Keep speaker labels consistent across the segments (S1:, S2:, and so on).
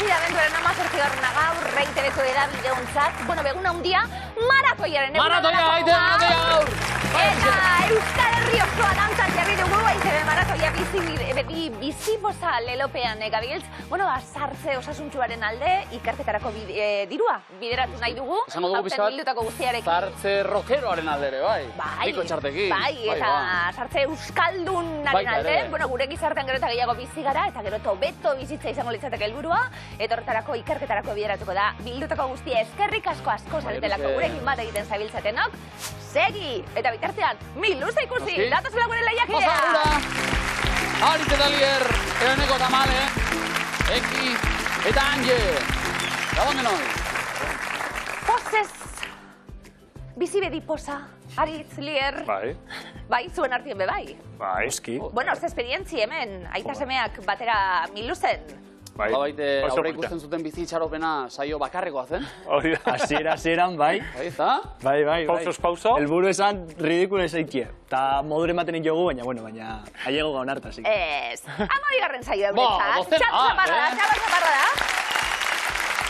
S1: Hasi da benduaren 18. gaur, reitebeko edabideontzat, begun handia, maratoiaren eguna
S2: Maratoia!
S1: Eta Euskal Herri osoa dantzan jarri dugu, EITB maratoia bizipoza lelopean gabiltz. Sartze osasuntsuaren alde, ikerketarako dirua bideratu nahi dugu.
S2: Esango dugu pizkat, sartze rokeroaren alde ere, bai. Biko txartekin.
S1: Bai, eta sartze euskaldunaren alde. Gure gizartean gero eta gehiago bizi gara, eta gero hobeto bizitza izango litzateke helburua. Eta horretarako ikerketarako bideratuko da. Bildutako guztia eskerrik asko zaretelako gurekin bat egiten zabiltzatenok. Segi! Eta bitartean, miluza ikusi! Datazela gure lehiakidea!
S2: Aritz eta Lier, Ereneko eta Male, Eki eta Anje. Gabon denoi.
S1: Pozez! Bizi bedi poza. Aritz, Lier. Bai, zuen artien be bai.
S3: Bai, eski.
S1: Ze esperientzi hemen, aita semeak batera miluzen.
S2: Baite, aurre ikusten zuten bizi itxaropena saio bakarrekoa zen.
S3: Hori da.
S4: Hasieran, bai.
S2: Bai, eta?
S4: Bai.
S3: Pauso.
S4: Elburu esan ridikulen zeikie. Ta modure ematen jogu, baina, aiego gaun hartazik.
S1: Ez, 12. saio euretzat. Txaparra da.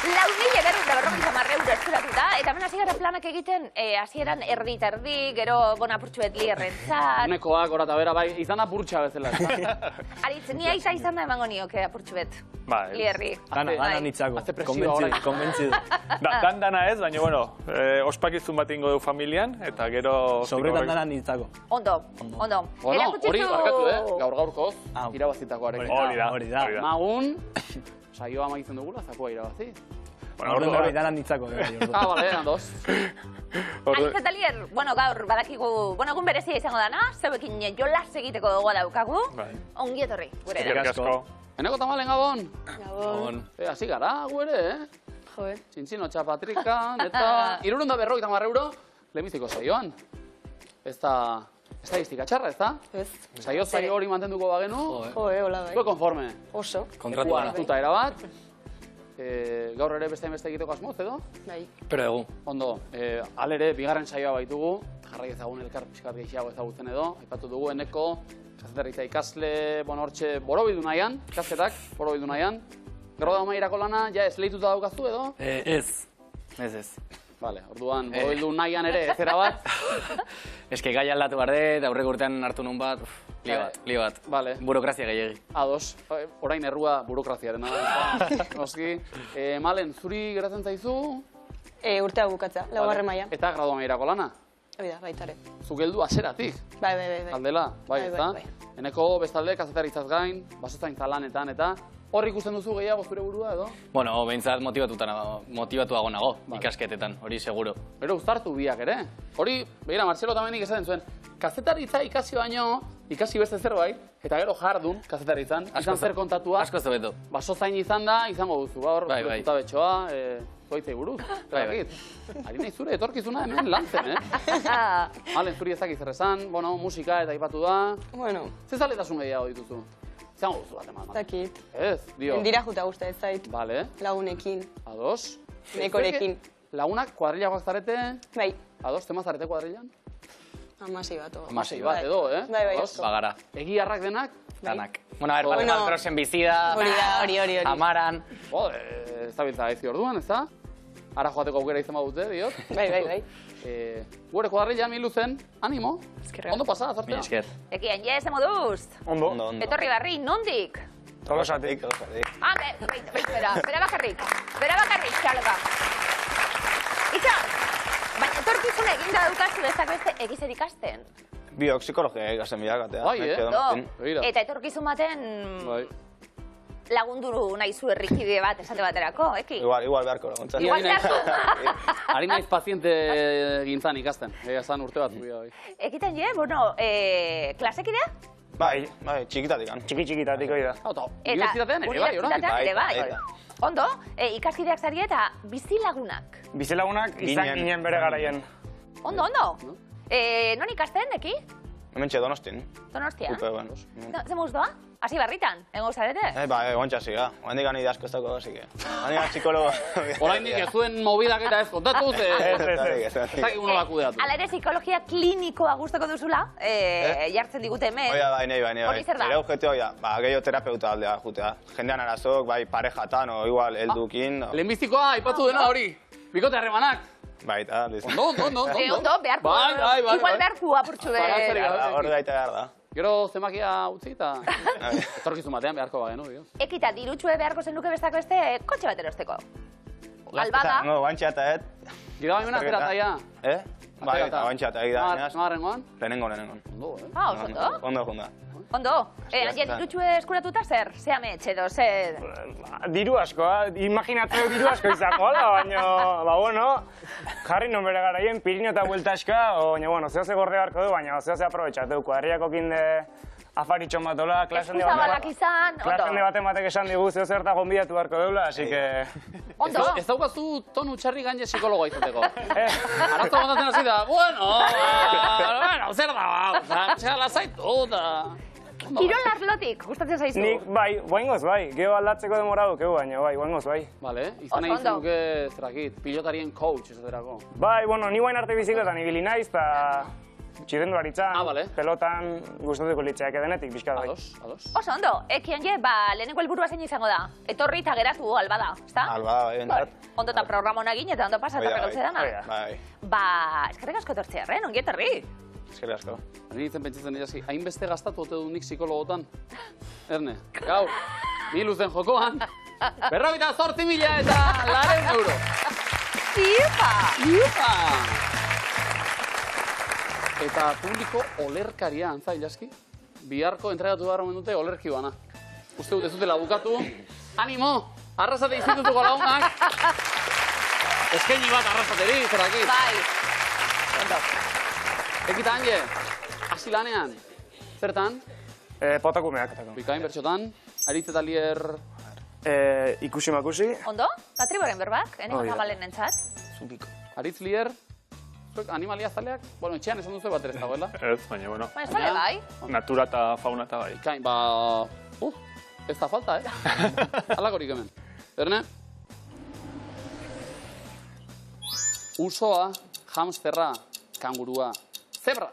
S1: 4.940 € eskuratuta, eta hemen hasi gara planak egiten, hasieran erdi eta erdi, gero apurtxuet Lierrentzat.
S2: Unekoak, gora eta bera, bai, izan apurtxa bezala.
S1: Aritz, ni aiza izan da emango nioke apurtxuet Lierri.
S4: Gana nitzako, konbentzidu.
S3: Dana ez, baina, ospakizun bat ingo du familian, eta gero...
S4: Sobretan dana nitzako.
S1: Ondo.
S2: Hori, barkatu, gaur-gaurkoz, irabazitakoarekin.
S4: Hori da.
S2: Magun, saioa amaitzen dugula, zakoa irabazi.
S4: Hori dana nitzako.
S2: Bale, handoz.
S1: Aritz eta Lier, gaur badakigu, egun berezia izango dana, zeuekin jolas egiteko gogoa daukagu. Ongi etorri, gure.
S3: Eskerrik asko.
S2: Eneko tamalen gabon?
S4: Gabon.
S2: Hasi gara, gu ere,
S1: Joe.
S2: Txintzino txapatrikan, eta 350 € lehenbiziko saioan. Ez da estadistika txarra, ez da?
S5: Ez.
S2: Saio hori mantenduko bagenu.
S5: Hola bai.
S2: Zue konforme.
S5: Oso.
S4: Kontratu
S2: hartuta erabat. Gaur ere beste egiteko asmoz, edo?
S5: Bai.
S4: Pero egu.
S2: Ondo, alere, bigarren saioa baitugu, jarrai ezagun elkar pixkat gehiago ezagutzen edo, aipatu dugu Eneko, kazetarritza ikasle, hortxe, borobidu nahian, ikasketak, borobidu nahian. Gero da mairako lana, ja ez lehituta daukazu edo?
S4: Ez.
S2: Vale, orduan, borobildu nahian ere, ezera bat.
S4: Eske gai aldatu behar dut, aurreko urtean hartu nun bat, li bat.
S2: Vale.
S4: Burokrazia gehiagi.
S2: Ados, orain errua burokraziaren. Noski, Malen, zuri geratzen zaizu?
S5: Urtea bukatza, 4. maila.
S2: Eta gradua mairako lana?
S5: Hori da, baitare.
S2: Zu geldu aseratik?
S5: Bai.
S2: Aldela, bai, ezta? Eneko bestalde, kazetaritzaz gain, basozaintza lanetan, eta hor ikusten duzu gehiago zure burua, edo?
S4: Bueno, behintzat motivatuago nago, ikasketetan, hori seguro.
S2: Pero uztartu biak ere. Hori, begira, Marcelo tamenik esaten zuen, kazetaritza ikasi baino, ikasi beste zerbait, eta gero jardun kazetaritzan, izan zer kontatua.
S4: Asko ez beto.
S2: Basozain izan da, izango duzu, hor, zuta betxoa, zoitzei buruz. Ari nahi zure etorkizuna hemen lantzen, Malen, zuri ezak zer esan, musika eta ipatu da.
S5: Bueno.
S2: Zezaletasun gehiago dituzu? Izango duzu bat eman.
S5: Zakit.
S2: Ez, dio.
S5: Dira juta guzta ez zait.
S2: Bale.
S5: Lagunekin.
S2: Ados.
S5: Nekorekin.
S2: Lagunak kuadrilagoak zarete?
S5: Bai.
S2: Ados, tema zarete kuadrilan?
S5: Amasei bat.
S2: Amasei bat edo,
S5: Bai,
S4: Bagara.
S2: Egiarrak denak?
S4: Danak. Bueno, Patrosen bizida,
S5: hori.
S4: Amaran.
S2: Ez da biltza gaizi orduan, ez da? Ara joateko aukera izan badute, diot?
S5: Bai.
S2: Gure kuadrilan miluzen, animo? Ondo pasa, zartea?
S4: Esker.
S1: Ekian, ez emoduz.
S3: Ondo.
S1: Etorri barri, nondik?
S3: Tolosatik.
S1: Bera bakarrik, txaloka. Itxan, baina etorkizuna eginda daukazu ezak beste egizer ikasten.
S6: Biok, psikologia ikasten biakatea.
S2: Bai,
S1: eta etorkizun baten lagunduru nahi zu errikide bat esate baterako, eki?
S6: Igual beharko laguntza.
S1: Igual beharko.
S2: Ari naiz paziente gintzan ikasten, zan urte bat zubia.
S1: Ekiten klasekidea?
S6: Bai, txikitatik.
S3: Txikitatik hori da.
S2: Unibertsitatean ere bai,
S1: Ondo, ikaskideak zari eta bizilagunak.
S3: Bizilagunak izan ginen bere garaien.
S1: Ondo. Non ikasten, eki?
S6: Hementxe Donostin.
S1: Donostia?
S6: Upe, bueno.
S1: Zemuz doa? Hasi barritan, egongo zarete?
S6: Ba, gontxasi, ga. Oandik gani asko ez dago, así que. Oandik gani psikologo.
S2: Oraindik ez zuen mobidak eta ez kontatu, ze...
S6: Ez
S2: Ez dakik unola kudeatu.
S1: Hala ere, psikologia klinikoa gustoko duzula, jartzen digute hemen.
S6: Oia, bai.
S1: Hori zer da?
S6: Ere objektu, ba, gehiago terapeuta aldea, jutea. Jendean arazok, bai, parejatan, o igual, heldukin.
S2: Lehenbizikoa, aipatu dena hori. Bikote harremanak.
S6: Baita, listo.
S2: Ondo.
S1: Ondo, beharko.
S2: Bai.
S1: Igual beharko apurtxu
S6: Hor daita behar da.
S2: Gero zemakia utzi eta etorkizun batean beharko bagenu, dio.
S1: Ekita, dirutxue beharko zenuke bestako beste, kotxe bat erosteko. Albada.
S6: No, guantxata,
S2: Gira baimena aterata ja.
S6: Bai, guantxata, egida.
S2: Magarrengoan?
S6: Lehenengon.
S2: Ondo,
S1: Oso ondo.
S6: Ondo, junda.
S1: Ondo. Angie, dirutxue eskuratuta zer? Ze amets edo, zer?
S7: Diru asko, imaginatzeo diru asko izango, baina, bueno, jarri non bere garaien, Pirinio eta bueltaska, baina, bueno, zehose gorde beharko du, baina zehose aprobetxatu. Kuadriako kinde afaritxon bat dola, klasen
S1: Eskuzabalak izan, ondo.
S7: batek esan digu zehose harta gonbidatu beharko deula, así que...
S1: Ondo.
S2: Ez daukazu tonu txarri gaine psikologoa izateko. Arazo kontatzen hasi da, bueno, zer da, txala zaitu, da...
S1: Kirol arlotik, gustatzen zaizu.
S7: Nik, bai, guaingoz bai, geho aldatzeko demora dukeu, baina bai, guaingoz bai.
S2: Vale, izan nahi
S1: Ondo.
S2: zuke, zerakit, pilotarien coach esaterako.
S7: Bai, bueno, ni guain arte bizikletan ibili naiz, eta txirrendularitzan,
S2: vale.
S7: pelotan gustatuko litzeak edenetik, pixka bai.
S2: Ados.
S1: Oso ondo, Ekionje, lehenengo helburua zein izango da. Etorri eta geratu albada, ezta?
S6: Albada, bai, bentsat.
S1: Ondo eta programona egin eta ondo pasatzen gauze dana.
S6: Bai,
S1: Eskerrik asko etortzearen, ongi etorri.
S6: eskerrik asko.
S2: Ni nintzen pentsatzen dira, hainbeste gastatu ote du nik psikologotan. Erne, gaur, ni luzen jokoan, 58.000 eta 100 euro.
S1: Iupa!
S2: Eta publiko olerkaria, antza, Ilaski. Biharko entregatu behar omen dute olerki bana. Uste dut ez dutela bukatu. Animo! Arrasate institutuko lagunak. Eskaini bat arrasateri, zerakit.
S1: Bai. Ondo.
S2: Ekita, Angie, hasi lanean. Zertan?
S7: Potakumeak.
S2: Bikain bertxotan. Aritz eta lier...
S7: Ikusi makusi.
S1: Ondo? Katriboren berbak, eneko
S7: Hoi da.
S1: zabalen nentzat.
S2: Aritz lier... Zuek animalia zaleak? Bueno, etxean esan duzu bat ere ez dagoela.
S3: Ez, baina, bueno,
S1: Baina, zale bai.
S3: natura eta fauna eta bai.
S2: Bikain, ez da falta, Halakorik hemen. Erne? Usoa, hamsterra, kangurua, zebra,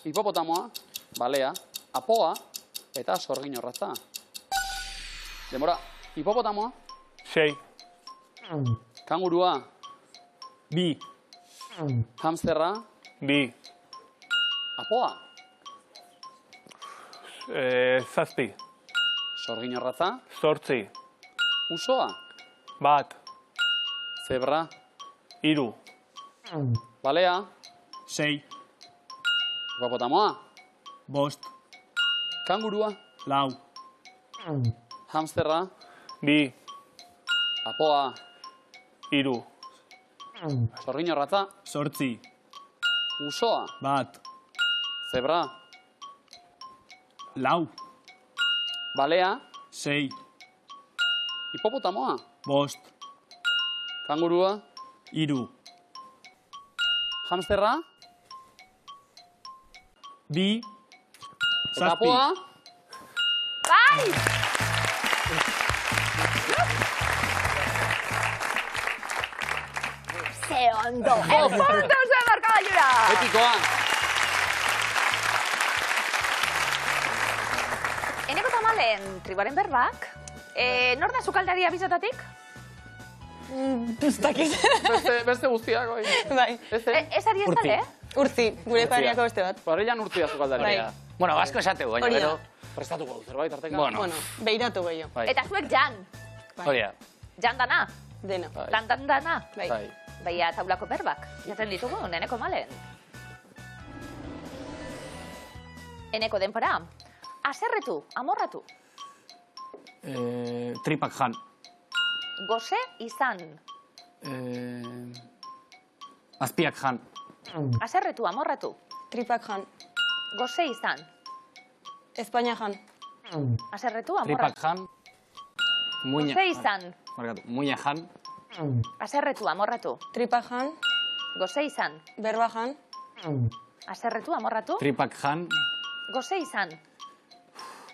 S2: hipopotamoa, balea, apoa eta sorgin orratza. Demora, hipopotamoa,
S3: 6,
S2: kangurua,
S4: 2,
S2: hamsterra,
S3: 2,
S2: apoa,
S3: 7,
S2: sorgin orratza,
S3: 8,
S2: usoa,
S3: 1,
S2: zebra,
S3: 3,
S2: balea,
S4: 6,
S2: hipopotamoa,
S4: 5,
S2: kangurua,
S4: 4,
S2: hamsterra,
S3: 2,
S2: apoa,
S3: 3,
S2: sorgin orratza,
S4: 8,
S2: usoa,
S4: 1,
S2: zebra,
S4: 4,
S2: balea,
S4: 6,
S2: hipopotamoa,
S4: 5,
S2: kangurua,
S4: 3,
S2: hamsterra,
S4: 2,
S2: eta apoa,
S1: Bai! Ze ondo! El punto zuen markagailura!
S2: epikoa.
S1: Eneko tamalen tribaren berbak, nor da sukaldari abizotatik?
S5: Ez dakit.
S2: Beste guztiak, bai.
S5: Bai.
S1: Ez ari ez dale,
S5: Urtzi, gure pariako beste bat.
S2: Parrillan urtia zukaldaria.
S5: Bai.
S8: Bueno, asko esateu, baina
S5: Hori da.
S8: gero...
S2: Prestatuko du zerbait arteka.
S8: Bueno,
S5: Bueno, beiratu gehiago.
S8: bai.
S1: Eta zuek jan,
S8: Hori da.
S1: jan dana,
S5: Dena.
S1: lantan dana.
S5: Bai.
S2: Bai.
S1: Baina taulako berbak, jaten ditugu, neneko malen. Eneko denpora, aserretu, amorratu,
S4: tripak jan.
S1: goze izan,
S4: Azpiak jan.
S1: aserretu, amorratu,
S5: Tripak jan.
S1: goze izan,
S5: Espainia jan.
S1: aserretu,
S4: Tripak
S1: amorratu,
S4: jan. Muina.
S1: goze izan,
S4: Barkatu, muina jan.
S1: aserretu, amorratu,
S5: Tripak jan.
S1: goze izan,
S5: Berba jan.
S1: aserretu, amorratu,
S4: Tripak jan.
S1: goze izan,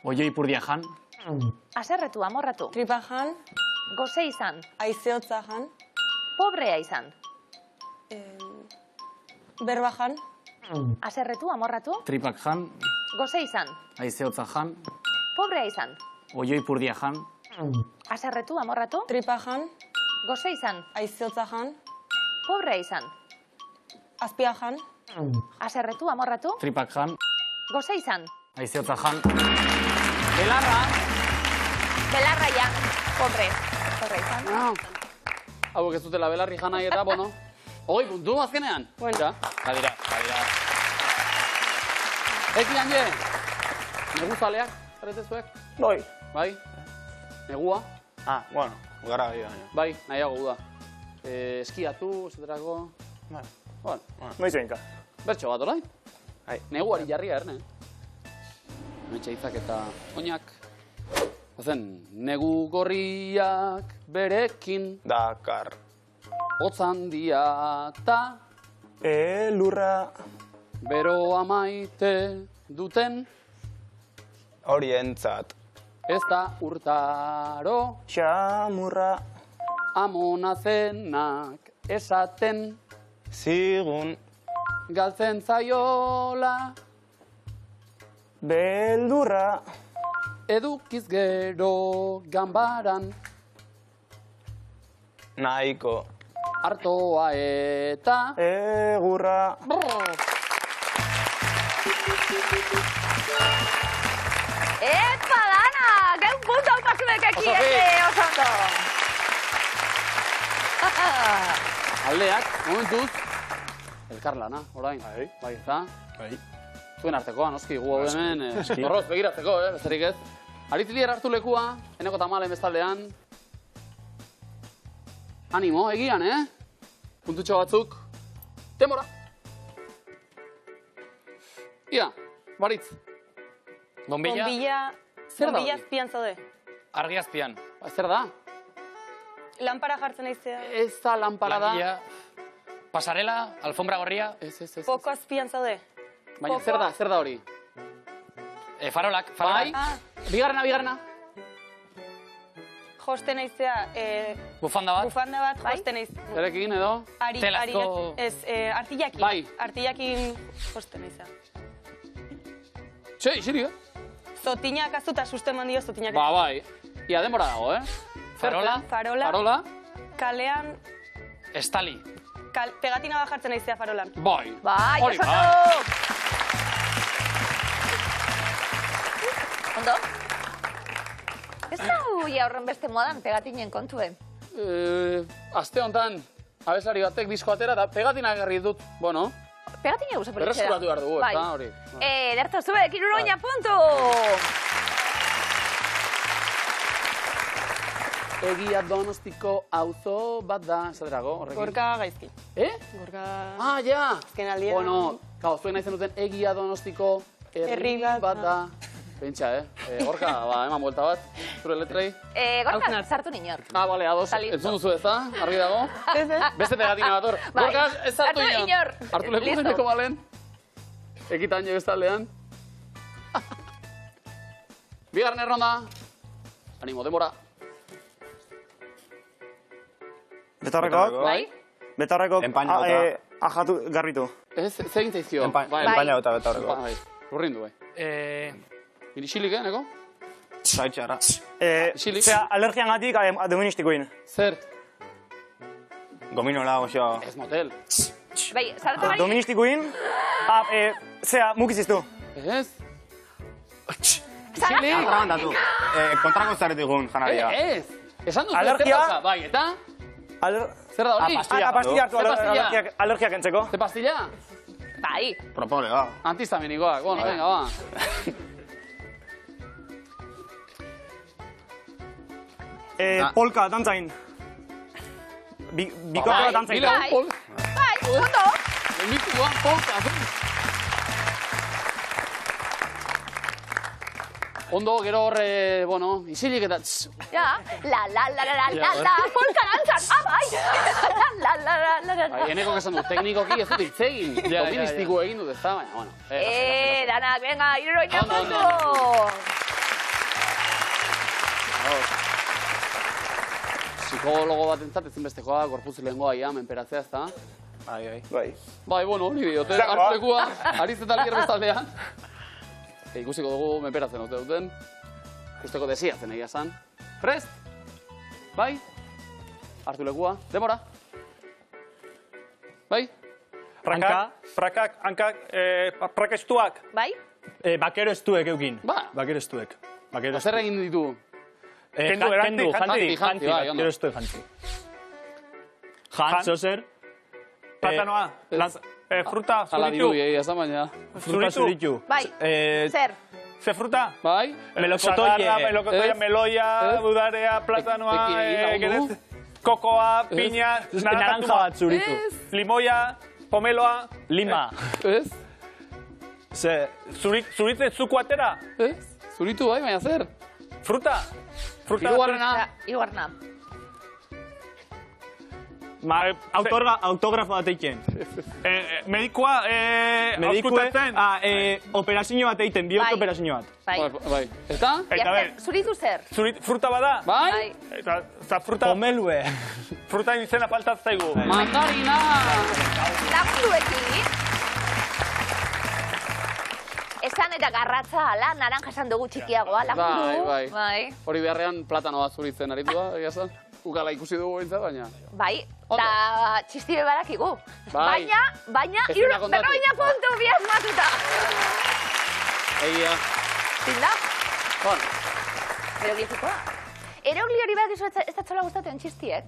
S8: Oio ipurdia jan.
S1: Aserretu, amorratu.
S5: Tripa jan.
S1: Goze izan.
S5: Aizehotza jan.
S1: Pobrea izan.
S5: Berba jan.
S1: Aserretu, amorratu.
S8: Tripak jan.
S1: Goze izan.
S8: Aizehotza jan.
S1: Pobrea izan.
S8: Oio ipurdia jan.
S1: Aserretu, amorratu.
S5: Tripa jan.
S1: Goze izan.
S5: Aizehotza jan.
S1: Pobrea izan.
S5: Azpia jan.
S1: Aserretu, amorratu.
S8: Tripak jan.
S1: Goze izan.
S8: Aizehotza jan.
S2: Belarra.
S1: Belarra ja. Pobre. Pobre izan.
S2: Hauek ez dutela belarri jan nahi eta, bueno. Hogei puntu azkenean.
S5: Bueno.
S2: Ja.
S8: Badira.
S2: Eki hanje. Neguzaleak, zaretezuek? Bai. Negua?
S6: Ah, bueno, gara gai baina.
S2: Bai, nahiago da. Eskiatu, esaterako.
S6: Bai.
S2: Bueno,
S7: Noiz behinka.
S2: bertxo bat, orain?
S6: Bai.
S2: Neguari jarria, erne? Metxe izak eta oinak. Ozen, negu gorriak berekin
S6: Dakar.
S2: hotzan dia ta
S7: Lurra.
S2: beroa maite duten
S6: Horientzat.
S2: ez da urtaro
S7: Xamurra.
S2: amona zenak esaten
S6: Zigun.
S2: galtzen zaiola
S7: Beldurra.
S2: edukiz gero ganbaran
S6: Nahiko.
S2: artoa eta
S7: Egurra.
S1: Epa, dana! Geu punto haupazubekeki, oso ondo.
S2: aldeak, momentuz, elkarlana, orain. Bai, eta?
S8: Bai.
S2: Zuen artekoa, noski, gu hau hemen, horroz begiratzeko, besterik ez. Aritzilier hartu lekua, eneko tamalen bestaldean. Animo, egian, Puntutxo batzuk. Temora! Ia, baritz.
S8: Bombilla.
S2: Zer da
S5: Bombilla
S2: hori?
S5: azpian zaude.
S8: Argi azpian.
S2: Zer da?
S5: Lanpara jartzen aizea.
S2: Ez da lanparada.
S8: Langilla. Pasarela, alfombra gorria.
S2: Ez.
S5: Poko azpian zaude.
S2: Baina zer da hori?
S8: Farolak.
S2: Bai?
S5: Ah,
S2: Bigarrena.
S5: josten aizea.
S8: Bufanda bat.
S5: Bufanda bat josten aiz.
S2: Zerekin edo?
S8: Telazko-
S5: Artillakin.
S2: Bai.
S5: Artillakin josten aizea.
S2: Txe, isirik,
S5: Zotinak azu eta susten mandio zotinak.
S2: Ba, bai. Ia, denbora dago,
S8: Farola.
S5: Farola. Kalean,
S8: Estali.
S5: pegatina bat jartzen aizea farolan.
S2: Bai.
S1: Bai,
S2: Hori,
S1: oso
S2: bai.
S1: ondo. Ondo? Ez da huia horren beste modan pegatinen kontuen.
S2: Aste honetan, abeslari batek disko atera eta pegatina garri dut, bueno,
S1: Pegatine guza politxera.
S2: berreskuratu behar dugu,
S1: Bai.
S2: eta hori.
S1: Derto, zubek, iruroina puntu!
S2: Egia Donostiko auzo bat da, esaterago, horrekin.
S5: Gorka gaizki. Gorka...
S2: Ah, ja!
S5: Azken aldian...
S2: Bueno, kau, zuen nahi zen duten Egia Donostiko herri
S5: Herri bat
S2: bat da. Pentsa, Gorka, ba, eman buelta bat, zure letrei.
S1: Gorka, sartu ninor.
S2: Ah, bale, ados,
S1: Listo.
S2: entzun duzu ez da, argi dago. Beste pegatina bat hor.
S1: Bai.
S2: Gorka, ez hartu
S1: Hartu inor.
S2: Hartu leku
S1: Listo.
S2: zeneko balen. Ekitan jo bestaldean. Bigarren erronda. Animo, demora.
S7: Betarrekoak?
S1: Bai?
S7: Betarrekoak
S6: Enpainauta.
S7: ajatu garbitu.
S2: Ez, zegin zaizkio.
S6: Enpaina eta betarreko.
S2: Bai, urrindu, bai. Irisilik, neko?
S6: Zaitxarra.
S2: Isilik.
S7: Zea, alergian gatik doministikoin.
S2: Zer?
S6: Gominola, oso...
S2: Ez motel.
S1: Bai, sartu bari?
S7: Doministikoin, zea, mukiziztu.
S2: Ez?
S1: Zarazi!
S6: Atrabandatu. Kontrako zaretikun, janaria.
S2: Ez! Esan duzu,
S7: Alergia?
S2: zer dauka? Bai, eta? Zer da hori?
S6: pastilla.
S7: Pastilla hartu
S2: Ze pastilla?
S7: alergiak entzeko.
S2: Ze pastilla?
S1: Bai.
S6: Propole, ba.
S2: Antihistaminikoak, bueno, venga, ba.
S7: Polka, dantzain. Bikotea dantzain.
S1: Bai. Bai, ondo.
S2: Elmituan, polka. Ondo, gero horre, bueno, isilik eta...
S1: Ja, la, polka dantzan, bai. La.
S2: Bai, eneko esan du, teknikoki ez dut itzegin. Doministiko egin dut ez da, baina, bueno.
S1: Danak, venga, iruroina
S2: Ondo,
S1: puntu.
S2: Logo bat entzat ezinbestekoa, gorputz lehengoa ia, menperatzea, ezta?
S6: Bai.
S2: Bai, bueno, hori diote,
S6: Zangoa.
S2: hartzulekua, Ariz eta Alier bestaldean. Ikusiko dugu menperatzen ote duten. Ikusteko desiatzen egia zan. Prest? Bai? Hartulekua, demora? Bai?
S3: Prakak estuak.
S1: Bai?
S4: Bakero estuek eukin.
S2: Ba.
S4: Bakero estuek.
S2: Zer egin ditu?
S3: Kendu, eranti,
S2: jantzi, bai, ondo.
S4: bakero estuek jantzi. Jantzo zer.
S3: Platanoa. Fruta,
S2: Ala
S3: zuritu.
S2: diru, egia zan baina.
S4: Fruta zuritu.
S1: Bai, zer?
S3: Ze fruta?
S2: Bai?
S3: Sagarra, melokotoia,
S2: Ez.
S3: meloia,
S2: Ez.
S3: budarea, platanoa,
S2: Peki, lagundu.
S3: kokoa, piña,
S4: Naranja bat zuritu.
S3: limoia, pomeloa,
S4: Lima.
S2: Ez?
S4: Ze,
S3: zuritzen zuku atera,
S2: Ez? Zuritu bai, baina zer?
S3: fruta.
S2: Hirugarrena.
S1: Hirugarrena.
S4: autografo bat eiken.
S3: Medikua, auskutatzen.
S4: Operazio bat eiken, bihotz
S1: Bai.
S4: operazio bat.
S1: Bai.
S2: Bai. Eta?
S3: Eta
S1: Ja,
S3: ber,
S1: zer, zuritu zer?
S3: fruta bada?
S2: Bai?
S1: Bai.
S3: Eta fruta,
S4: Pomelue.
S3: fruta izena faltat zaigu.
S2: Mandarina!
S1: Lagunduekin. Esan eta garratza, ala, naranja esan dugu txikiagoa, lagundu.
S2: Bai. Hori beharrean platano bat zuritzen aritu da, egia zan. Ukala ikusi dugu behintzat, baina.
S1: Bai,
S2: Ondo.
S1: eta txistibe badakigu.
S2: Bai.
S1: Baina,
S2: Ez dira kontatu.
S1: berroina puntu bi asmatuta.
S2: Egia.
S1: Zinda?
S2: Bueno,
S1: Eroglifikoa. Erogli hori bat ez da txola gustatzen txistiek.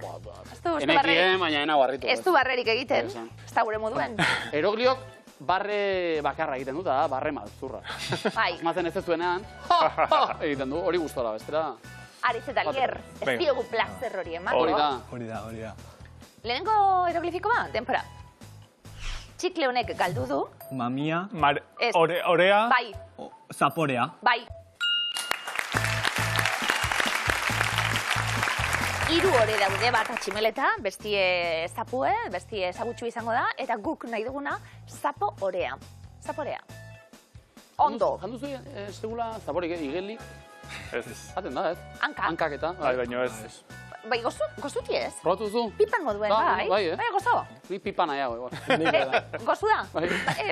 S2: enekien, baina ena barritu.
S1: Ez du barrerik egiten,
S2: Esan.
S1: ez da gure moduen.
S2: Erogliok barre bakarra egiten dut, da, barre maltzurra.
S1: Bai,
S2: Asmatzen ez zuenean, egiten du, hori guztora, bestera.
S1: Ariz eta Lier, ez
S3: Venga.
S1: diogu plazer hori emango.
S2: Hori da.
S4: Hori da.
S1: Lehenengo eroglifikoa, denpora. Txikle honek galdu du,
S4: Mamia,
S1: Ez.
S3: Orea.
S1: bai,
S4: zaporea.
S1: bai. Hiru ore daude bat atximeleta, bestie zapue, bestie zabutxu izango da, eta guk nahi duguna zapo orea. Zaporea. Ondo.
S2: Jandu zu, segula, zaborik, igelik,
S3: Ez.
S2: jaten da, ez?
S1: Hanka.
S2: Hankak eta.
S3: Bai, baino ez.
S1: Bai, gozuti ez?
S2: Probatu zu?
S1: Pipan moduen,
S2: Ba,
S1: bai.
S2: bai,
S1: Bai, gozo.
S2: Ni pipa nahiago, igual.
S1: Gozu da?
S2: Bai.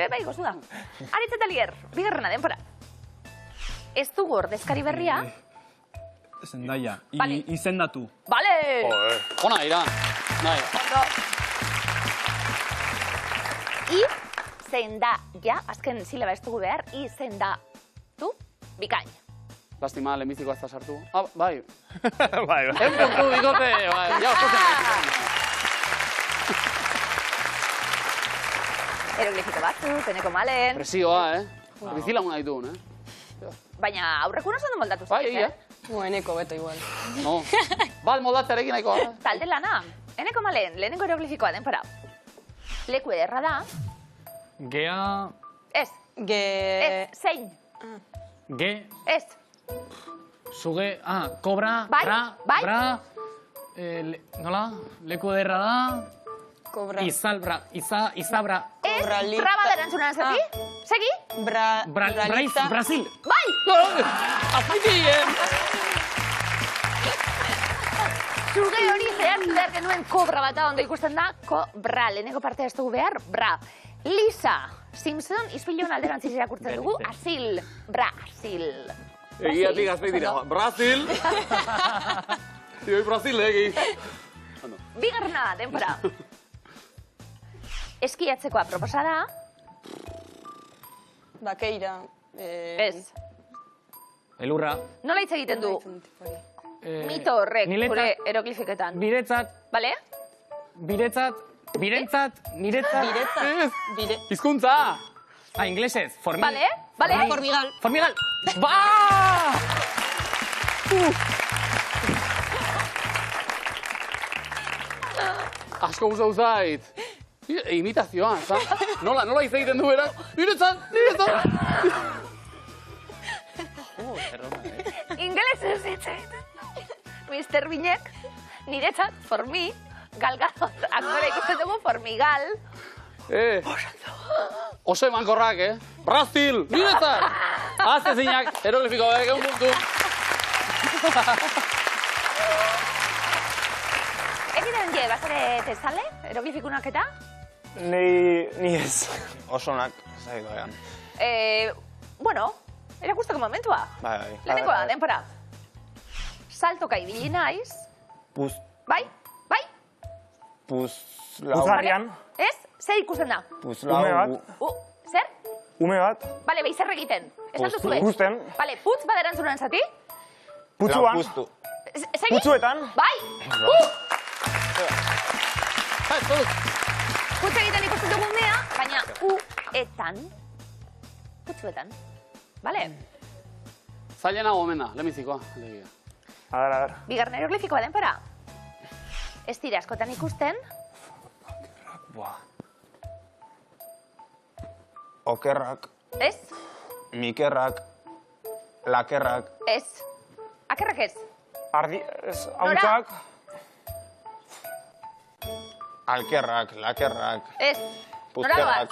S1: Bai, gozu da. Aritz eta Lier, bigarrena denpora. Ez dugu ordezkari berria.
S4: Zendaia.
S1: Vale.
S4: Izendatu.
S1: Bale!
S2: Ona, ira. Nahi.
S1: Ondo. I zein da, ja, azken silaba ez dugu behar, i zein da, tu, bikain.
S2: Lastima, lehenbizikoa ez da sartu. Ah, bai.
S3: Bai, bai.
S2: Ez kontu, dikote, bai. Ja, oskozen.
S1: Eroglifiko batzu, teneko malen.
S2: Presioa, Bizilaguna ditugun,
S1: Baina aurreko oso ondo moldatu
S2: Bai,
S1: zaitez,
S2: egia.
S5: Bueneko beto igual.
S2: No. Bat moldatzearekin nahikoa.
S1: Talde lana, eneko malen, lehenengo eroglifikoa denpora. Leku ederra da,
S8: Gea...
S1: ez, zein,
S8: Ge...
S1: ez,
S8: Zuge... Kobra...
S1: Bai,
S8: Bra...
S1: bai.
S8: Bra... Nola? Leku ederra da...
S5: Kobra.
S8: Izalbra... Izabra...
S1: ez,
S5: Kobrali-
S1: traba erantzuna zati, segi,
S8: Braiz... Brasil...
S1: bai!
S2: Azpitien!
S1: Zuge hori zehaztu behar genuen kobra bata ondo ikusten da, kobra, lehenengo partea ez dugu behar, bra. Lisa, Simpson, izpilion alderantziz irakurtzen dugu, asil, Brasil.
S2: Egiatik azpeit dira. Brasil! Dioi Brasil, egi.
S1: Bigarrena, denpora. Eskiatzekoa proposa da,
S5: Bakeira.
S1: ez.
S8: Elurra...
S1: Nola hitz egiten du mito horrek gure eroglifiketan?
S8: Biretzat...
S1: Bale?
S8: Biretzat... Birentzat... Niretzat...
S2: Hizkuntza!
S8: Inglesez.
S1: Bale? Bale?
S5: Formigal.
S8: Formigal! Ba!
S2: Asko gustatu zait. Imitazioa, za? Nola hitz egiten du berak? Niretzat!
S1: Ingelesez hitz egiten. Mr. Binek, niretzat, formi, galgadot, aktore ikusten dugu formigal.
S2: Oso emankorrak, Brasil! Niretzat! Azte zinak, eroglifiko, egun puntu.
S1: zarete zale, eroglifikunak eta?
S7: Ni ez.
S6: Oso onak, zait doean.
S1: Bueno, erakusteko momentua.
S6: Bai.
S1: Lehenengoa, denpora. Saltoka ibili naiz.
S7: Puz.
S1: Bai?
S7: Puzgarrian.
S1: Ez? Zer ikusten da?
S7: Ume bat.
S1: Zer?
S7: Ume bat.
S1: Bale, behi zer egiten. Esan duzu ez?
S7: Puzten.
S1: Bale, putz baderantzunan zati?
S7: Putzuan.
S6: Puztu.
S1: Segi?
S7: Putzuetan.
S1: Bai! Putz egiten ikusten dugun mea, baina u-etan. Putzuetan. Bale?
S2: Zailena gomena, lemizikoa.
S7: A ver.
S1: Bigarren eroglifikoa denpora. Ez dira askotan ikusten.
S6: Okerrak,
S1: Ez?
S6: mikerrak, lakerrak,
S1: Ez. Akerrak ez.
S7: Hauntzak.
S6: alkerrak, lakerrak,
S1: Ez. Nora doaz?
S6: puzkerrak.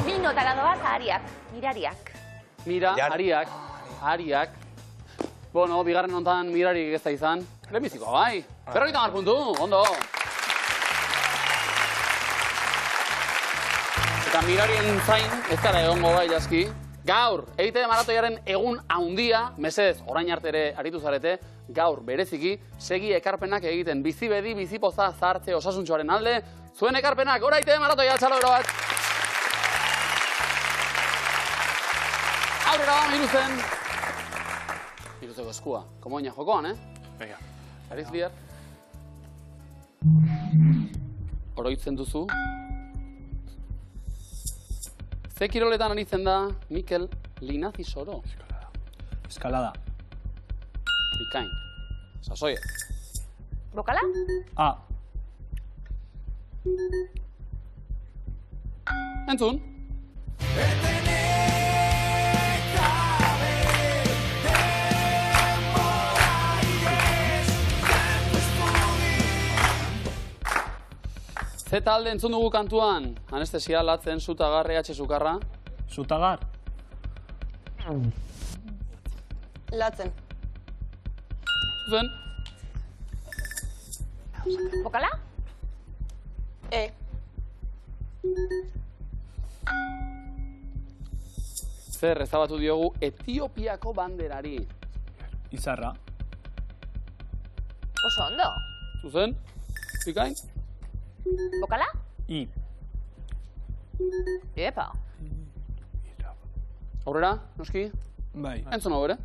S1: Bi notara doaz ahariak, mirariak.
S2: Mira,
S6: Jar-
S2: ariak. Bueno, bigarren hontan mirarik ez da izan. Lemizikoa, bai. 50 puntu, ondo. Eta mirarien zain, ez gara egongo bai jaski. Gaur, EITB maratoiaren egun haundia, mesedez, orain arte ere aritu zarete, gaur bereziki, segi ekarpenak egiten bizi-bedi, bizipoza, zahartze, osasuntxoaren alde, zuen ekarpenak, ora EITB maratoia, txalo ero bat. Aurrera, Miruzen. Miruzeko eskua, komoina jokoan,
S3: Venga.
S2: Ariz bihar. Oroitzen duzu. Ze kiroletan aritzen da Mikel Linazi Soro.
S4: Eskalada.
S2: Bikain. Sasoie.
S1: Bokala?
S4: A.
S2: Entzun. Ze talde entzun dugu kantuan? Anestesia, latzen, zutagar, sukarra.
S4: Zutagar.
S5: Latzen.
S2: Zuzen?
S1: Bokala?
S5: E.
S2: Zer ezabatu diogu Etiopiako banderari.
S4: Izarra.
S1: Oso ondo.
S2: Zuzen? Bikain?
S1: Bokala?
S4: I.
S1: Epa.
S2: Aurrera, noski?
S4: Bai.
S2: Entzun hau ere?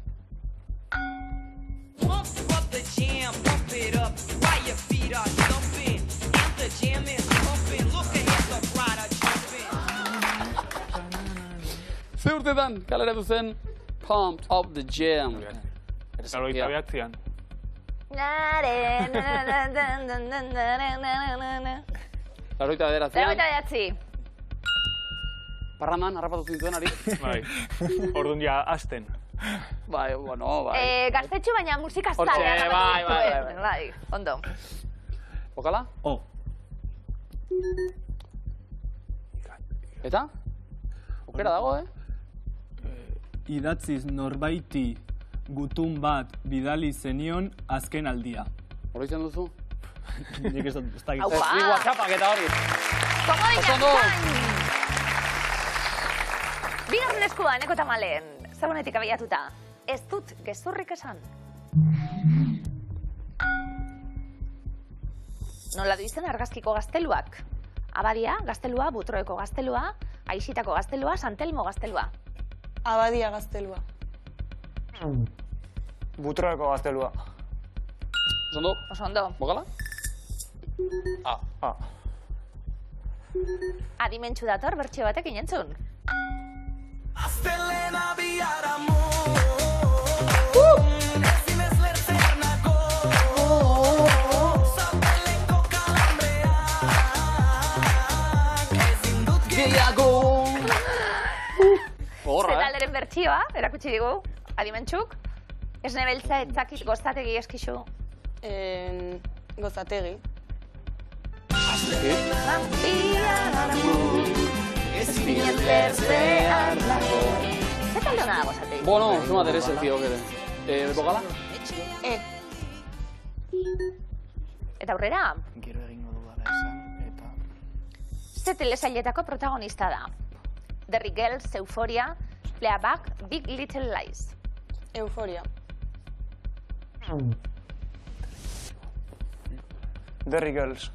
S2: Ze urtetan kaleratu zen Pump Up the Jam.
S3: Laurogeita behatzean.
S2: Laurogeita bederatzean.
S1: Laurogeita bederatzi.
S2: Parrandan, harrapatu zintuen ari.
S3: Bai. Orduan ja hasten.
S2: Bai, bueno, bai.
S1: Gaztetxu baina musika
S2: Hortxe,
S1: zalea.
S2: bai.
S1: Ondo.
S2: Bokala?
S4: O.
S2: Eta? Aukera dago,
S4: Idatziz norbaiti gutun bat bidali zenion azken aldia.
S2: Oroitzen duzu?
S4: Nik ez dakit.
S1: Aupa.
S2: Bi WhatsAppak eta hori. Oso ondo.
S1: Bigarren eskua, eneko tamalen. Zabonetik abiatuta. Ez dut gezurrik esan. Nola du izen argazkiko gazteluak? Abadia, gaztelua, Butroeko gaztelua, Aixitako gaztelua, Santelmo gaztelua.
S5: Abadia gaztelua.
S7: Butroeko gaztelua.
S2: Oso ondo.
S1: Oso ondo.
S2: Bokala?
S7: A.
S1: Adimentsu dator, bertxio batekin entzun.
S2: Gogorra,
S1: Zetalderen bertxioa, erakutsi digu, adimentsuk. Esne beltza etzakit gozategi eskixu.
S5: Gozategi.
S1: Zetalde hona da gozategi?
S2: Bueno, zuma derez el tío, kere. Bokala?
S5: E.
S1: Eta aurrera,
S4: Gero egingo dudala esan, eta...
S1: ze telesailetako protagonista da. Derry Girls, Euphoria, Playback, Big Little Lies.
S5: Euforia.
S7: Derry Girls.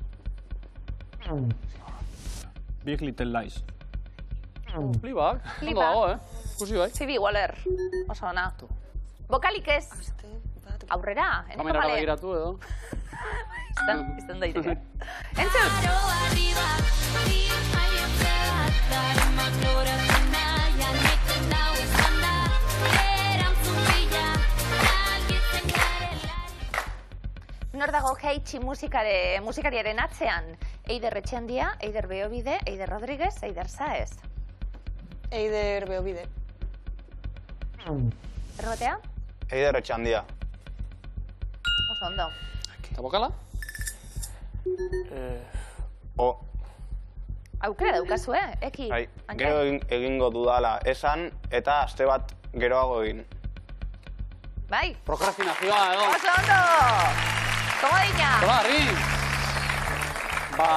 S4: Big Little Lies.
S2: Fleabag, ondo
S1: Fleabag.
S2: dago, ikusi bai.
S1: Phoebe Waller, oso ona. Bokalik ez, aurrera, eneko
S2: Kamerara
S1: bale.
S2: begiratu edo.
S1: Izten daiteke. Entzun! Nor dago Heitxi musikariaren atzean? Eider Etxendia, Eider Beobide, Eider Rodríguez, Eider Saez.
S5: Eider Beobide.
S1: Errotea?
S6: Eider Etxandia.
S1: Oso ondo.
S2: Eta bokala?
S6: O,
S1: Aukera daukazue, eki?
S6: bai,
S1: Anker?
S6: gero egingo dudala esan, eta aste bat geroago egin.
S1: Bai,
S2: Prokrastinazioa edo.
S1: oso ondo! Komodina!
S2: Hola, Harri! Ba,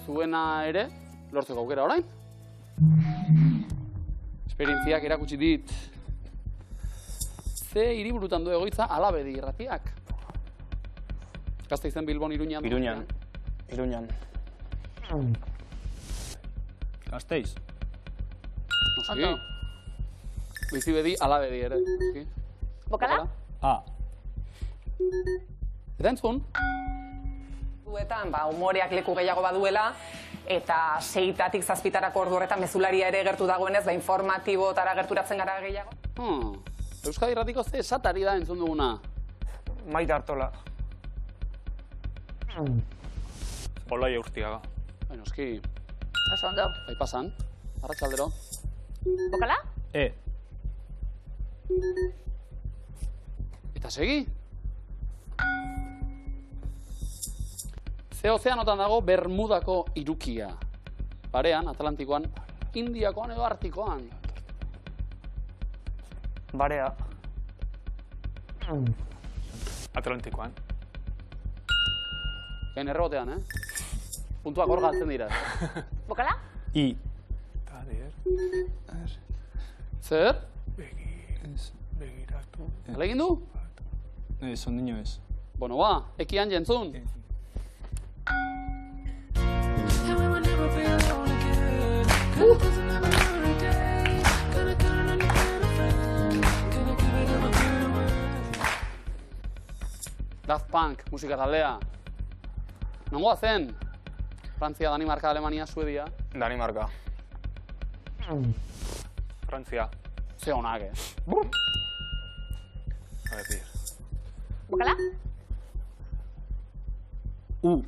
S2: zuena ere, lortzeko aukera orain. Esperientziak erakutsi dit. Ze hiriburutan du egoitza Alabedi irratiak. Gasteizen Bilbon Iruñan.
S6: Iruñan.
S4: Gasteiz.
S2: Noski.
S1: Ondo.
S2: Bizibedi Alabedi ere. Noski.
S1: Bokala?
S4: Ah.
S2: Eta entzun?
S9: Duetan, umoreak leku gehiago baduela, eta 6-tatik 7-tarako ordu horretan mezularia ere gertu dagoenez, informatibotara gerturatzen gara gehiago.
S2: Euskadi Irratiko ze esatari da entzun duguna?
S7: Maite Artola.
S3: Olai Urtiaga.
S2: Bai, noski,
S1: Oso ondo.
S2: bai pasan. Arratxaldero.
S1: Bokala?
S2: Eta segi? Ze ozeanotan dago Bermudako irukia. Barean, Atlantikoan, Indiakoan edo Artikoan.
S7: Barea.
S3: Atlantikoan.
S2: Gain errebotean, Puntuak hor galtzen dira.
S1: Bokala?
S4: I.
S2: Zer?
S3: Begiratu.
S2: Alegin du?
S4: Ez, ondino ez.
S2: Bueno, ba, ekian jentzun. Daft Punk, musika taldea. Nongoa zen? Frantzia, Danimarka, Alemania, Suedia.
S6: Danimarka.
S3: Frantzia.
S2: Ze honak,
S3: A ver,
S1: Bokala?
S4: U.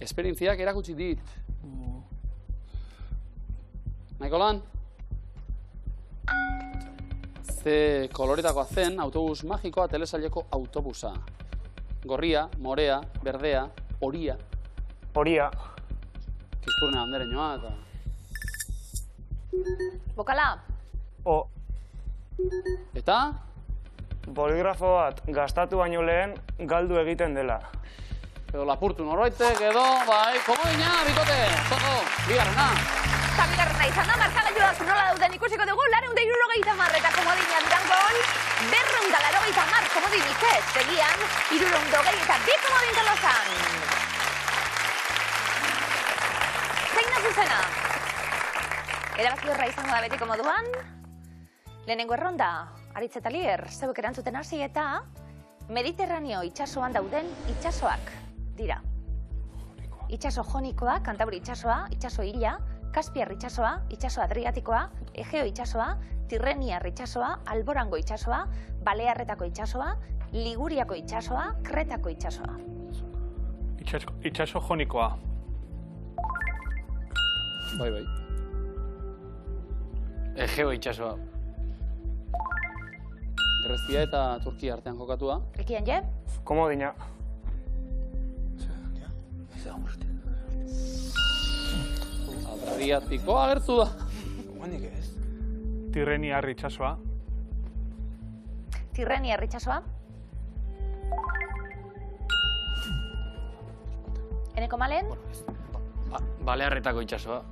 S2: Esperientziak erakutsi dit. Nahiko lan? Ze koloretakoa zen autobus magikoa telesaileko autobusa. Gorria, morea, berdea, horia.
S7: Horia.
S2: Kiskurne handeren joa eta...
S1: Bokala?
S7: O,
S2: Eta?
S7: boligrafo bat gastatu baino lehen galdu egiten dela.
S2: Edo lapurtu norbaitek edo, bai, komodina, bikote, zoko, bigarrena.
S1: Eta bigarrena izan da, markagailuak nola dauden ikusiko dugu, 470 eta komodina Durangon, 480 komodinik ez, segian, 420 eta 2 komodin Tolosan. Zein da zuzena? Erabaki horra izango da betiko moduan. Lehenengo erronda, Aritz eta Lier, zeuek erantzuten hasi eta Mediterraneo itsasoan dauden itsasoak dira. Itsaso Jonikoa, Kantabri itsasoa, itsaso Ila, Kaspiar itsasoa, itsaso Adriatikoa, Egeo itsasoa, Tirreniar itsasoa, Alborango itsasoa, Balearretako itsasoa, Liguriako itsasoa, Kretako itsasoa.
S3: Itxaso jonikoa.
S2: Bai, bai.
S4: Egeo itxasoa.
S2: Grezia eta Turkia artean jokatua.
S1: Ekian je?
S7: Komodina.
S2: Adriatikoa agertu da.
S6: Guandik ez?
S3: Tirreniar itxasoa.
S1: Tirrenia itsasoa. Eneko Malen.
S8: Balearretako itsasoa.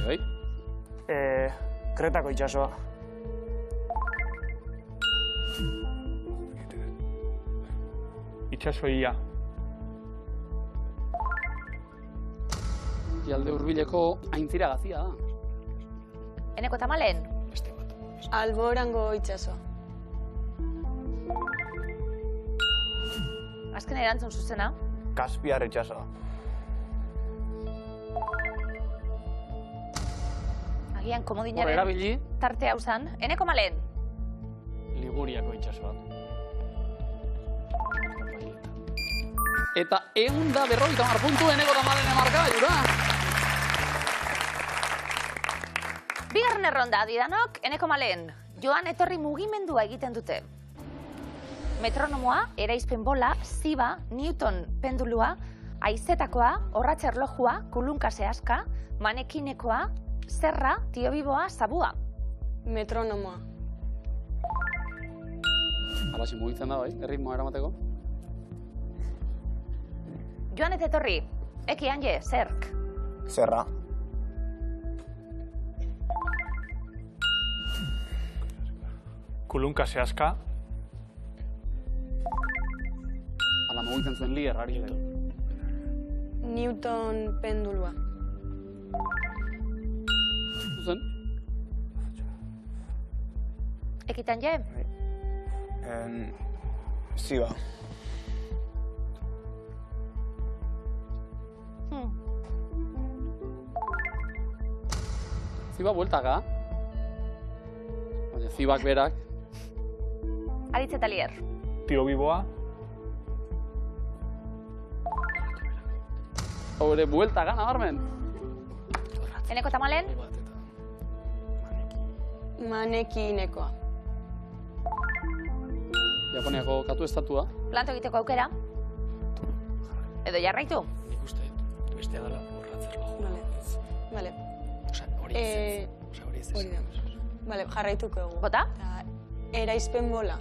S2: Bai.
S7: Kretako itsasoa.
S3: Itxasoia.
S2: Ialde hurbileko aintzira gazia da.
S1: Eneko Tamalen.
S5: Alborango itsasoa.
S1: Azken erantzun zuzena.
S6: Kaspiar itsasoa.
S1: Agian
S2: Hor
S1: komodinaren
S2: erabili.
S1: tarte hau zan. Eneko Malen.
S8: Liguriako itsasoa.
S2: Eta 150 puntu Eneko Tamalen markailura.
S1: Bigarren erronda didanok, Eneko Malen. Joan etorri mugimendua egiten dute. Metronomoa, eraizpen bola, ziba, Newton pendulua, haizetakoa, orratz erlojua, kulunka zehaska, manekinekoa, zerra, tiobiboa, zabua.
S5: Metronomoa.
S2: Alaxi mugitzen da, bai, erritmoa eramateko.
S1: Joan eta etorri, eki hanje, zerk.
S6: Zerra.
S3: Kulunka zehaska.
S2: Ala mugitzen zuen li errari.
S5: Newton pendulua.
S2: Zuzen?
S1: Ekitan je?
S6: Ziba.
S2: Ziba bueltaka. Baina zibak berak.
S1: Aritz eta lier.
S3: Tio biboa.
S2: Hore bueltaka, nabarmen.
S1: Eneko Tamalen.
S5: Manekinekoa.
S2: Japoniako katu estatua.
S1: Planto egiteko aukera. Edo jarraitu.
S8: Nik uste, bestea dela borratzerla.
S5: Vale.
S8: Osa, hori ez. Osa, hori ez.
S5: Hori da. Vale, jarraituko egu.
S1: Bota?
S5: Eta eraizpen bola.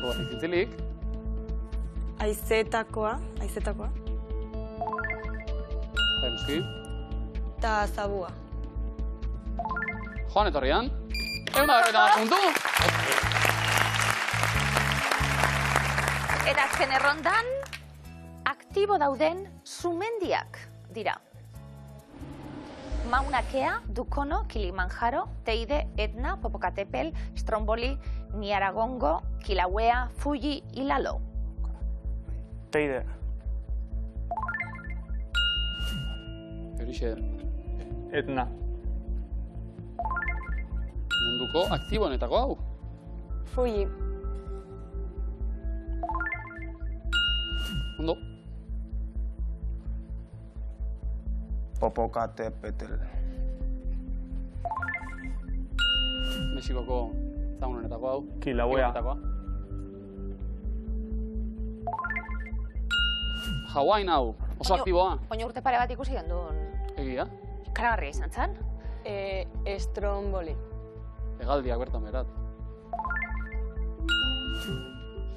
S2: Horbat ikintzilik.
S5: Haizetakoa.
S2: Zainuzki.
S5: Eta zabua.
S2: Joan etorrian. 150 puntu.
S1: Eta azken errondan, aktibo dauden sumendiak dira. Mauna Kea, Dukono, Kilimanjaro, Teide, Etna, Popocatépetl, Stromboli, Niaragongo, Kilauea, Fuji y Lalo.
S7: Teide.
S2: Horixe
S3: Etna.
S2: munduko aktiboenetako hau.
S5: Fuji.
S2: Ondo.
S6: Popocatépetl.
S2: Mexikoko zaunenetako hau.
S3: Kilauea.
S2: Aktiboenetakoa. Hawaii hau, oso aktiboa.
S1: Oin urte pare bat ikusi gendun.
S2: Egia.
S1: Ikaragarria izan zen.
S5: Stromboli.
S2: Hegaldiak bertan berat.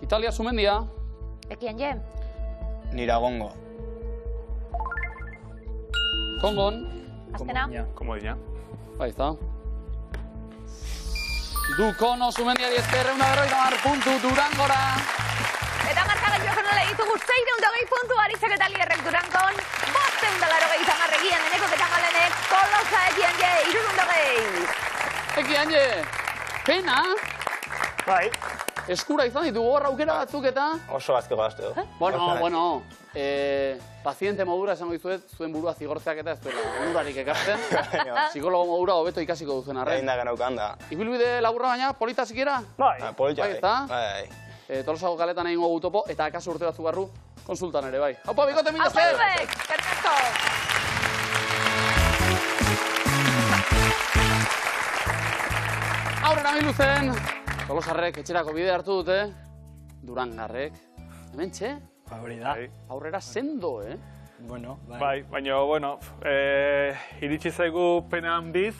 S2: Italia sumendia.
S1: Ekien je?
S6: Niragongo.
S2: Kongon.
S1: Azkena?
S3: Komodina.
S2: Bai, ez da. Dukono sumendiari esker 150 puntu Durangora.
S1: Eta markagailuak nola ditugu 620 puntu Arizek eta Lierrek Durangon, 580 egian Eneko eta Malenek, Tolosa ekien je, 320.
S2: Ekian je, pena,
S7: Bai.
S2: eskura izan ditugu hor aukera batzuk eta...
S6: Oso azke gazte du.
S2: Bueno, paziente modura esango dizuet, zuen burua zigortzeak eta ez duela onurarik ekartzen. Psikologo modura hobeto ikasiko duzen arren.
S6: Egin da genaukan da.
S2: Ibilbide laburra baina, polita zikiera?
S7: Bai.
S6: Politxa,
S2: Bai, ezta?
S6: Bai.
S2: Tolosako kaletan egingo gutopo eta akaso urte batzuk barru konsultan ere bai. Haupa, bikote mila esker!
S1: Aurrek, kertako!
S2: Aurrera miluzen! Tolosarrek etxerako bide hartu dute. Durangarrek. Hemen txe?
S4: Hori da.
S2: Aurrera sendo,
S4: Bueno,
S3: Bai, baina, bueno, iritsi zaigu pena handiz,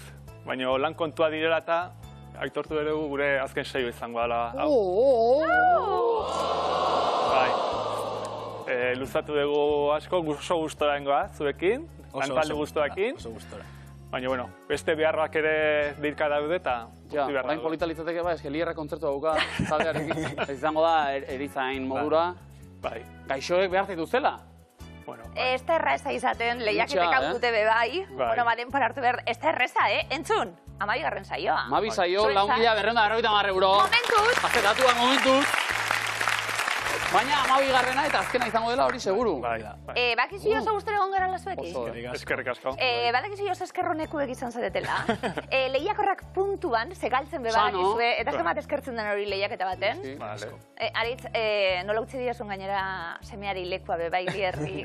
S3: baina lan kontua direla eta aitortu dugu gure azken saio izango dela. Bai. Luzatu dugu asko, oso gustora dengoa zuekin, lantalde gustoekin.
S4: Oso gustora.
S3: Baina, bueno, beste beharrak ere dirka daude eta...
S2: Ja, orain polita litzateke eske Lierra kontzertua dauka taldearekin. Izango da erizain modura.
S3: Bai.
S2: Gaixoek behar dituzela.
S3: Bueno,
S1: Ez da erraza izaten, lehiaketek hau dute bebai. Bueno, baren hartu behar, ez da erraza, Entzun, 12. saioa.
S2: 12 saio, 4.290 euro.
S1: Momentuz!
S2: Azteratuan momentuz. Baina 12. eta azkena izango dela hori seguru.
S1: Bakizu oso gustora egon gara lazuekin?
S3: Eskerrik asko.
S1: Badakizu oso eskerronekuek izan zaretela. Lehiakorrak puntuan, segaltzen bebadakizue, eta zemat eskertzen den hori lehiaketa baten. Aritz, nola utzi diazun gainera semeari lekua bebai Lierri.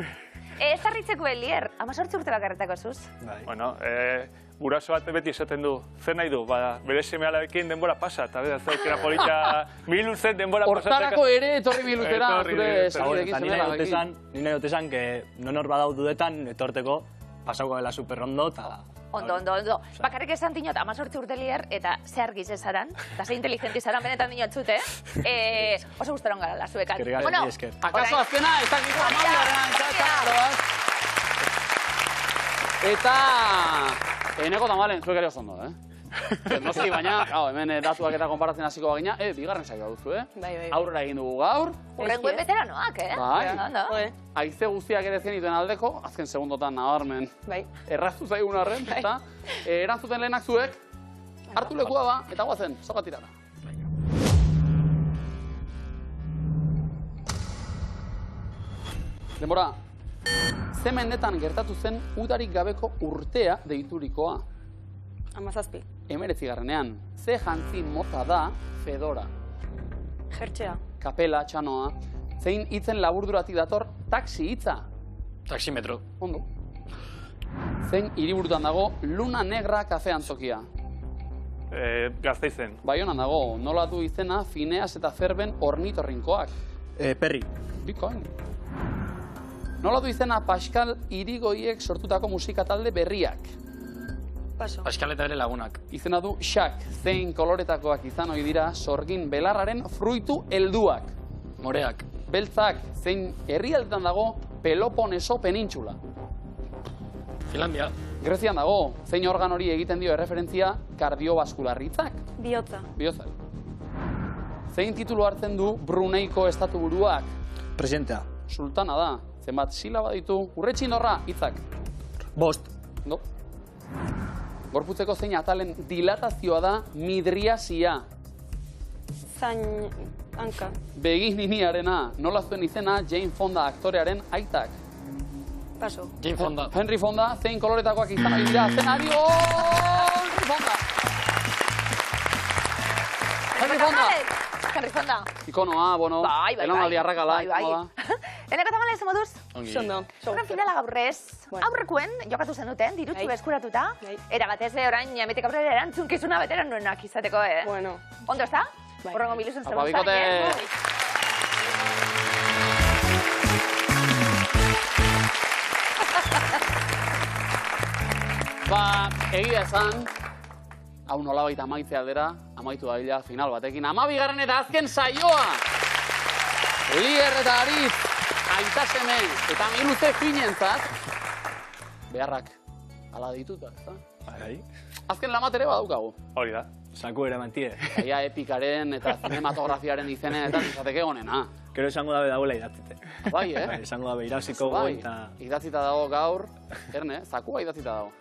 S1: Ez harritzeko Lier, 18 urte bakarretako zuz?
S3: Bueno, guraso bat beti esaten du, zer nahi du, bere seme-alabekin denbora pasa, eta bera zaukera polita miluzen denbora pasatzeka.
S2: Hortarako ere etorri miluzera, zure esagurekin semelabekin.
S4: Ni nahi dut esan, que nonor badau dudetan, etorteko, pasauko dela superrondo, eta...
S1: Ondo. Bakarrik esan dinot, 18 urte Lier, eta ze argiz ezaran, eta ze inteligenti ezaran, benetan dinot zute, oso gustaron gara lazuekan.
S4: Bueno, esker.
S2: Akaso azkena, ez dakiko 12. Eta... Eneko tamalen, zuek ere oso ondo, Noski, baina, hemen datuak eta konparatzen hasiko bagina, bigarren saioa duzu,
S5: Bai.
S2: Aurrera egin dugu gaur.
S1: Urrenguen beteranoak,
S2: Bai. Haize guztiak ere zenituen aldeko, azken segundotan nabarmen.
S5: Bai.
S2: Erraztu zaigun arren, eta erantzuten lehenak zuek, hartu lekua ba, eta guazen, soka tirara. Denbora, ze mendetan gertatu zen udarik gabeko urtea deiturikoa?
S5: 17.
S2: 19. Ze jantzi mota da fedora?
S5: Jertxea.
S2: Kapela, txanoa. Zein hitzen laburduratik dator taxi hitza?
S8: Taximetro.
S2: Ondo. Zein hiriburutan dago Luna Negra kafe antzokia?
S3: Gasteizen.
S2: Baionan dago, nola du izena Fineas eta Ferben ornitorrinkoak?
S4: Perri.
S2: Bikoin. Nola du izena Pascal Irigoiek sortutako musika talde berriak?
S5: Paso.
S8: Pascal eta ere lagunak.
S2: Izena du Xak, zein koloretakoak izan ohi dira sorgin belarraren fruitu helduak?
S8: Moreak.
S2: Beltzak, zein herrialdetan dago Peloponeso penintxula?
S8: Finlandia.
S2: Grezian dago, zein organ hori egiten dio erreferentzia kardiobaskularritzak?
S5: Bihotza.
S2: Bihotza. Zein titulu hartzen du Bruneiko estatu buruak?
S4: Presidentea.
S2: Sultana da, zenbat silaba ditu, urretxindorra, hitzak?
S4: 5.
S2: No. Gorputzeko zein atalen dilatazioa da midriasia?
S5: Zain... hanka.
S2: Begininiarena, nola zuen izena Jane Fonda aktorearen aitak?
S5: Paso.
S8: Jane Fonda.
S2: Henry Fonda, zein koloretakoak izan ohi dira, zenari, Henry Fonda! Henry Fonda!
S1: Henry Fonda.
S2: Ikonoa, bueno, elanaldi arrakala.
S1: Eneko tamalez, moduz?
S5: Sondo.
S1: Horren finala gaurrez, aurrekuen jokatu zen duten, dirutsu eskuratuta. Era batez orain, jametik aurrera erantzunkizuna beteran nuenak izateko,
S5: Bueno.
S1: Ondo ez da? Horrengo miluzen zer
S2: Bikote! Egia esan, hau nolabait amaitze aldera, amaitu da bila final batekin. 12. eta azken saioa! Lier eta Aritz, aita seme eta miluze finentzat, beharrak ala dituta, ezta?
S3: Bai.
S2: Azken lamat ere badaukagu.
S3: Hori da.
S4: Saku ere mantie.
S2: Ia epikaren eta cinematografiaren izenen eta izateke honena.
S4: Gero esango dabe dagoela idatzite.
S2: Bai,
S4: Esango dabe iraziko
S2: Bai,
S4: eta...
S2: idatzita dago gaur, erne, zakua idatzita dago.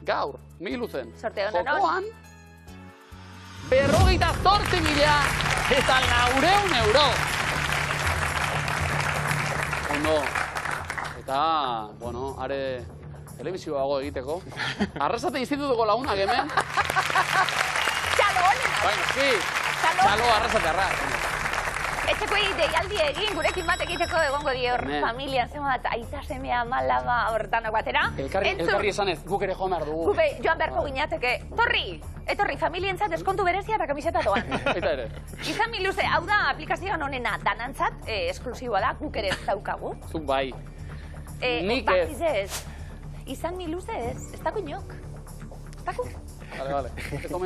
S2: Gaur, miluzen,
S1: Sorte hona, no?
S2: jokoan, 58.000 eta 400 euro. Ondo, eta, bueno, are telebizioago egiteko. Arrasate institutuko lagunak hemen.
S1: Txalo honena!
S2: Baina, sí, txalo arrasate arras.
S1: Etxeko deialdi egin, gurekin bat egiteko egongo di hor familian, zemat, aita semea, malaba, hortanok batera.
S2: Elkarri esanez, guk ere joan behar dugu.
S1: Gupe, joan beharko gineateke, etorri, familientzat eskontu berezia eta kamiseta doan.
S2: Eta ere.
S1: Izan miluze, hau da aplikazioan honena danantzat, esklusiboa da, guk ere daukagu.
S2: Zuk bai. Nik ez.
S1: Izan miluze ez dako inok. Ez dako?
S2: Vale.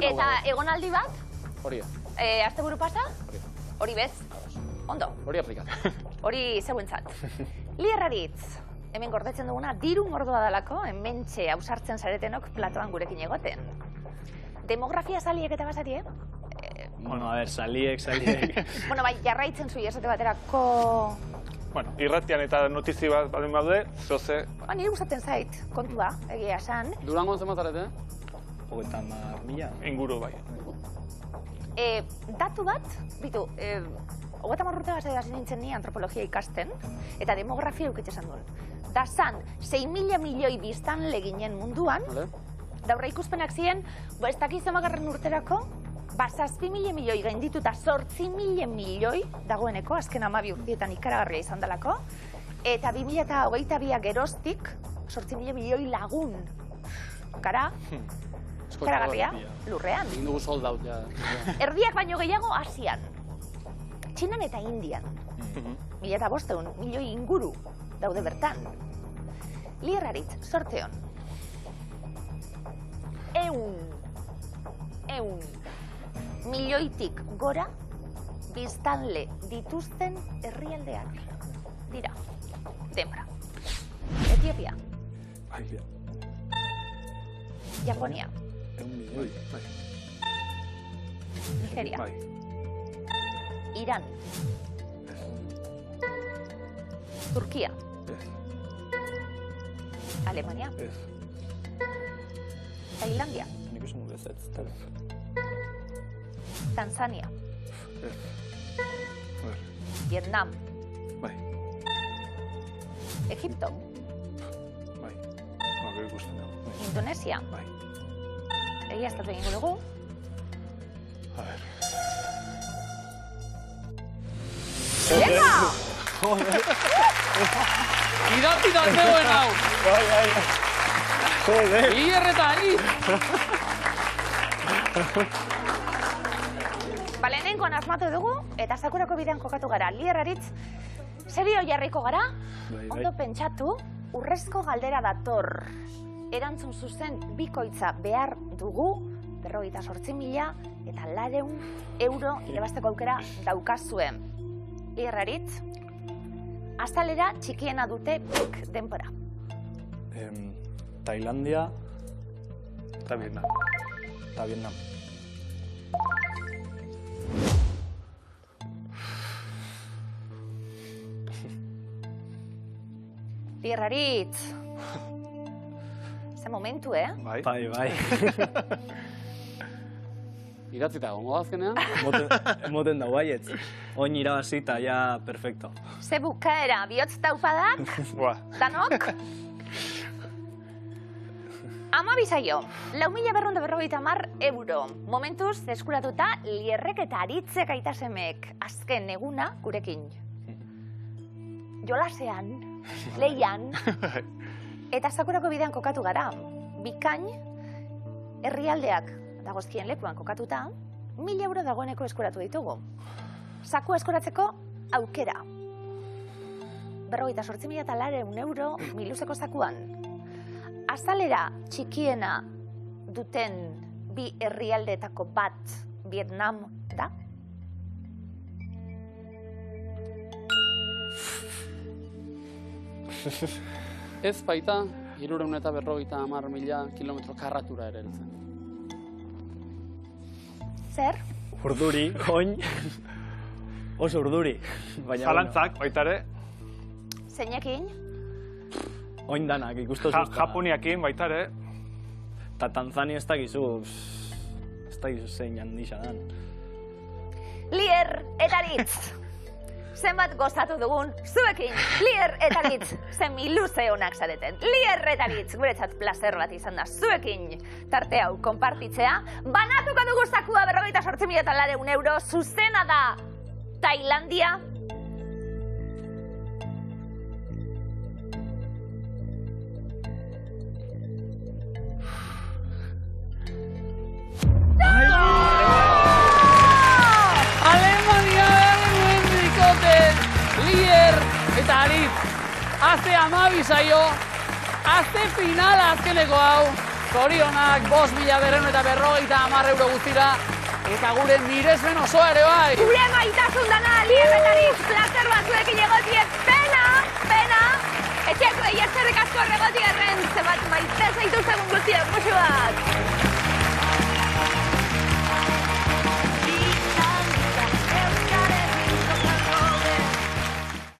S1: Eta egonaldi bat,
S2: Hori da.
S1: asteburu pasa, hori bez, ondo,
S2: Hori aplikat.
S1: hori zeuentzat. Lierraritz, hemen gordetzen duguna, diru mordoa dalako, hementxe ausartzen zaretenok platoan gurekin egoten. Demografia saliek eta basari,
S4: Bueno, a ver, saliek.
S1: Bueno, bai, jarraitzen zui esate baterako...
S3: Bueno, irratian eta notizi bat baldin baude, zoze...
S1: Nire gustatzen zait, kontua, egia esan.
S2: Durangon zenbatarete?
S4: 30.000.
S3: Inguru bai.
S1: Datu bat, bitu, 30 urte hasi nintzen ni antropologia ikasten, eta demografia eukitzesan duen. Da zan, 6.000 milioi biztanle ginen munduan, daurra ikuspenak ziren, ez dakiz emagarren urterako, 7.000 milioi gaindituta 8.000 milioi dagoeneko, azken 12 urtietan ikaragarria izan dalako, eta 2022 geroztik 8.000 milioi lagun. Gara, ikaragarria, lurrean.
S2: Egin dugu soldaut, ja.
S1: Erdiak baino gehiago Asian, Txinan eta Indian. 1.500 milioi inguru daude bertan. Lierraritz, sorte hon. 100 milioitik gora biztanle dituzten herrialdeak dira. Denbora. Etiopia. Japonia. Nigeria. Iran. Turquia. Alemania. Tailandia. Tanzania. Vietnam. Egipto. Indonesia. Egia estatu egingo dugu. Venga!
S2: Idatzi da zegoen hau! Lierretari!
S1: Lehenengoan asmatu dugu, eta Sakurako bidean kokatu gara. Lierraritz, serio jarriko gara, ondo pentsatu, urrezko galdera dator. Erantzun zuzen bikoitza behar dugu, 58.000 eta 400 euro irabazteko aukera daukazuen. Lierraritz, azalera txikiena dute pik denbora.
S4: Tailandia
S3: eta
S4: Vietnam.
S1: Lierraritz, ze momentu,
S4: Bai.
S2: Idatzita, gongo azkenean?
S4: Emoten da baietz. Oin irabazita, ja, perfecto.
S1: Ze bukaera, bihotz taupadak, danok? Ama bizaio, 4.250 euro. Momentuz, eskuratuta, Lierrek eta Aritzek aitasemek azken eguna gurekin. Jolasean, leian, eta Sakurako bidean kokatu gara. Bikain, herrialdeak dagozkien lekuan kokatuta, 1.000 euro dagoeneko eskuratu ditugu. Sakua eskuratzeko aukera. 58.000 eta 400 euro miluzeko sakuan. Azalera txikiena duten bi herrialdeetako bat Vietnam da?
S2: Ez baita, 350.000 kilometro karratura ere heltzen.
S1: Zer?
S4: Urduri, oin. Oso urduri.
S3: Zalantzak, baita ere.
S1: Zeinekin?
S4: Oin danak, ikustu zuzta.
S3: Japoniakin, baita ere.
S4: Eta Tanzania ez dakizu zein handisa dan.
S1: Lier eta Aritz. Zenbat gozatu dugun zuekin. Lier eta Aritz. Zen miluze honak zareten. Lier eta Aritz. Guretzat placer bat izan da zuekin. Tarte hau konpartitzea. Banatuko dugu sakua 58.000 eta 400 euro. Zuzena da Tailandia.
S2: Lier eta Aritz, azte 12 zaio, azte finala azkeneko hau, zorionak 5.250 euro guztira, eta gure miresmen osoa ere bai.
S1: Gure maitasun dana liebetariz plazer batzuekin egotie, pena. Etxeako eiertzerrik asko regotik erren, zebat maite zaituzten